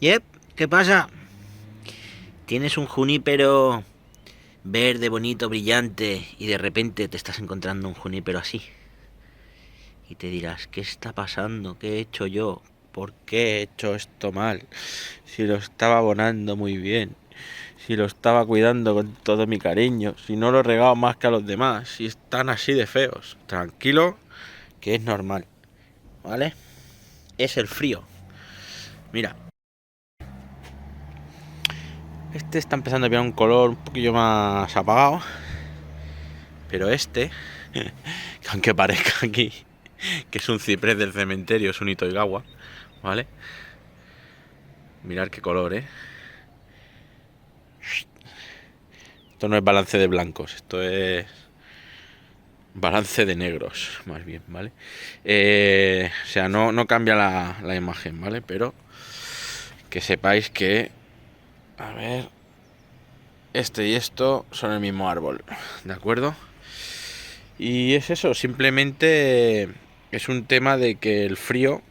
Yep, ¿qué pasa? Tienes un junípero verde, bonito, brillante y de repente te estás encontrando un junípero así. Y te dirás, ¿qué está pasando? ¿Qué he hecho yo? ¿Por qué he hecho esto mal? Si lo estaba abonando muy bien, si lo estaba cuidando con todo mi cariño, si no lo he regado más que a los demás, si están así de feos. Tranquilo, que es normal, ¿vale? Es el frío. Mira, este está empezando a pillar un color un poquillo más apagado, pero este, aunque parezca aquí que es un ciprés del cementerio, es un Itoigawa, ¿vale? Mirad qué color, ¿eh? Esto no es balance de blancos, esto es balance de negros, más bien, ¿vale? O sea, no cambia la imagen, ¿vale? Pero que sepáis que, a ver, este y esto son el mismo árbol, ¿de acuerdo? Y es eso, simplemente es un tema de que el frío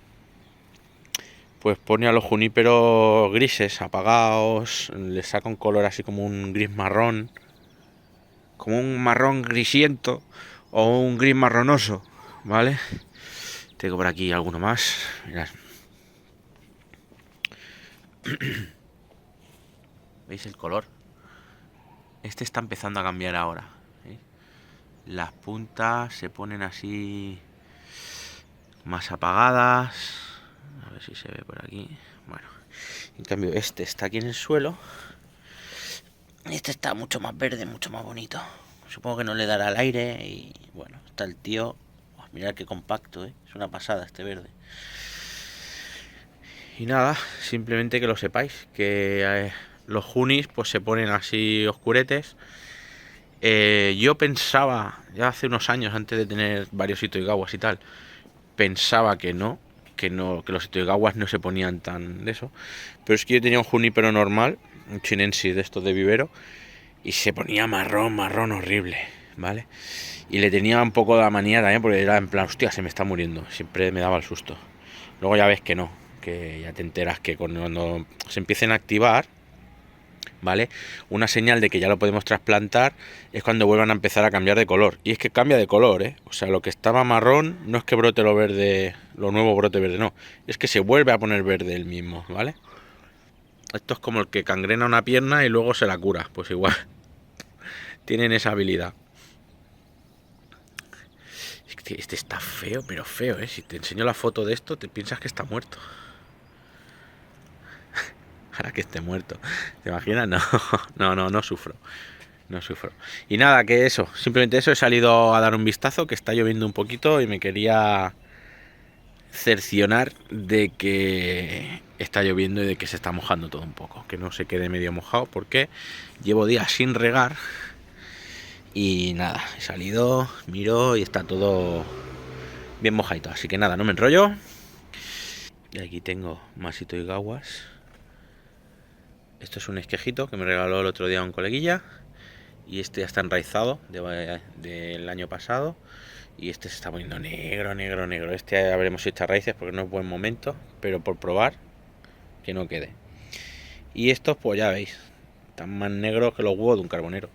pues pone a los juníperos grises, apagados, les saca un color así como un gris marrón, como un marrón grisiento o un gris marronoso, ¿vale? Tengo por aquí alguno más, mirad. ¿Veis el color? Este está empezando a cambiar ahora, ¿eh? Las puntas se ponen así más apagadas. A ver si se ve por aquí. Bueno, en cambio este está aquí en el suelo. Este está mucho más verde, mucho más bonito. Supongo que no le dará el aire y bueno, está el tío. Oh, mirad qué compacto, ¿eh? Es una pasada este verde. Y nada, simplemente que lo sepáis, que los junis pues se ponen así oscuretes. Yo pensaba, ya hace unos años, antes de tener varios Itoigawas y tal, pensaba que los Itoigawas no se ponían tan de eso. Pero es que yo tenía un junípero normal, un chinensis de estos de vivero, y se ponía marrón, marrón horrible, ¿vale? Y le tenía un poco de manía también, porque era en plan, hostia, se me está muriendo. Siempre me daba el susto. Luego ya ves que no, que ya te enteras que cuando se empiecen a activar, ¿vale? Una señal de que ya lo podemos trasplantar es cuando vuelvan a empezar a cambiar de color. Y es que cambia de color, ¿eh? O sea, lo que estaba marrón no es que brote lo verde, lo nuevo brote verde, no. Es que se vuelve a poner verde el mismo, ¿vale? Esto es como el que cangrena una pierna y luego se la cura. Pues igual, tienen esa habilidad. Este está feo, pero feo, ¿eh? Si te enseño la foto de esto, te piensas que está muerto. Ahora que esté muerto. ¿Te imaginas? No, no sufro. No sufro. Y nada, que eso. Simplemente eso, he salido a dar un vistazo, que está lloviendo un poquito y me quería cerciorar de que está lloviendo y de que se está mojando todo un poco. Que no se quede medio mojado porque llevo días sin regar. Y nada, he salido, miro y está todo bien mojadito. Así que nada, no me enrollo. Y aquí tengo más Itoigawas. Esto es un esquejito que me regaló el otro día un coleguilla. Y este ya está enraizado del año pasado. Y este se está poniendo negro, negro, negro. Este habremos hecho raíces porque no es buen momento. Pero por probar, que no quede. Y estos, pues ya veis, están más negros que los huevos de un carbonero.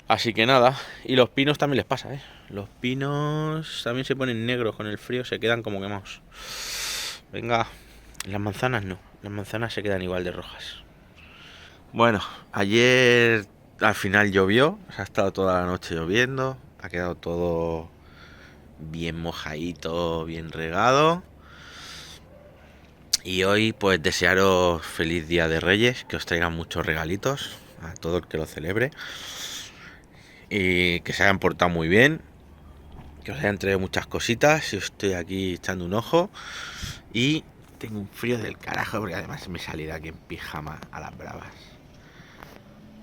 Así que nada. Y los pinos también les pasa, ¿eh? Los pinos también se ponen negros con el frío. Se quedan como quemados. Venga, las manzanas no. Las manzanas se quedan igual de rojas. Bueno, ayer al final llovió. Ha estado toda la noche lloviendo. Ha quedado todo bien mojadito, bien regado. Y hoy pues desearos feliz Día de Reyes, que os traigan muchos regalitos a todo el que lo celebre. Y que se hayan portado muy bien. Que os hayan traído muchas cositas. Yo estoy aquí echando un ojo. Y tengo un frío del carajo porque además me salí de aquí en pijama a las bravas.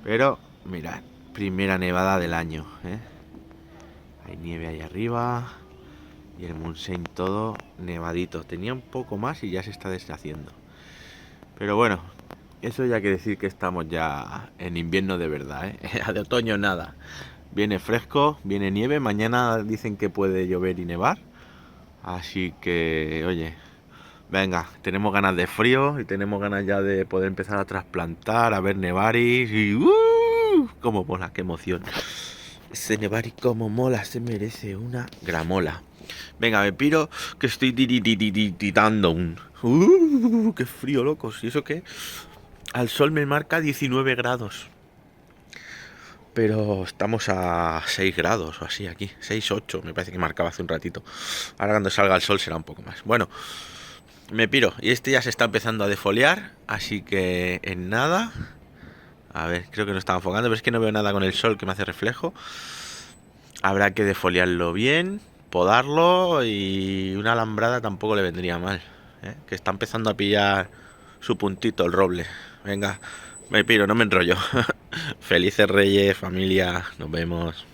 Pero mirad, primera nevada del año, ¿eh? Hay nieve ahí arriba. Y el Montseny todo nevadito. Tenía un poco más y ya se está deshaciendo. Pero bueno, eso ya quiere decir que estamos ya en invierno de verdad, ¿eh? De otoño nada. Viene fresco, viene nieve. Mañana dicen que puede llover y nevar. Así que, oye, Venga, tenemos ganas de frío y tenemos ganas ya de poder empezar a trasplantar, a ver nevaris y cómo mola, qué emoción. Ese nevaris como mola, se merece una gramola. Venga, me piro que estoy tiritando un. Qué frío, locos. ¿Y eso qué? Al sol me marca 19 grados. Pero estamos a 6 grados o así aquí. 6, 8, me parece que marcaba hace un ratito. Ahora cuando salga el sol será un poco más. Bueno, me piro. Y este ya se está empezando a defoliar. Así que en nada. A ver, creo que no estaba enfocando, pero es que no veo nada con el sol que me hace reflejo. Habrá que defoliarlo bien, podarlo y una alambrada tampoco le vendría mal. Que está empezando a pillar su puntito el roble. Venga, me piro, no me enrollo. Felices Reyes, familia, nos vemos.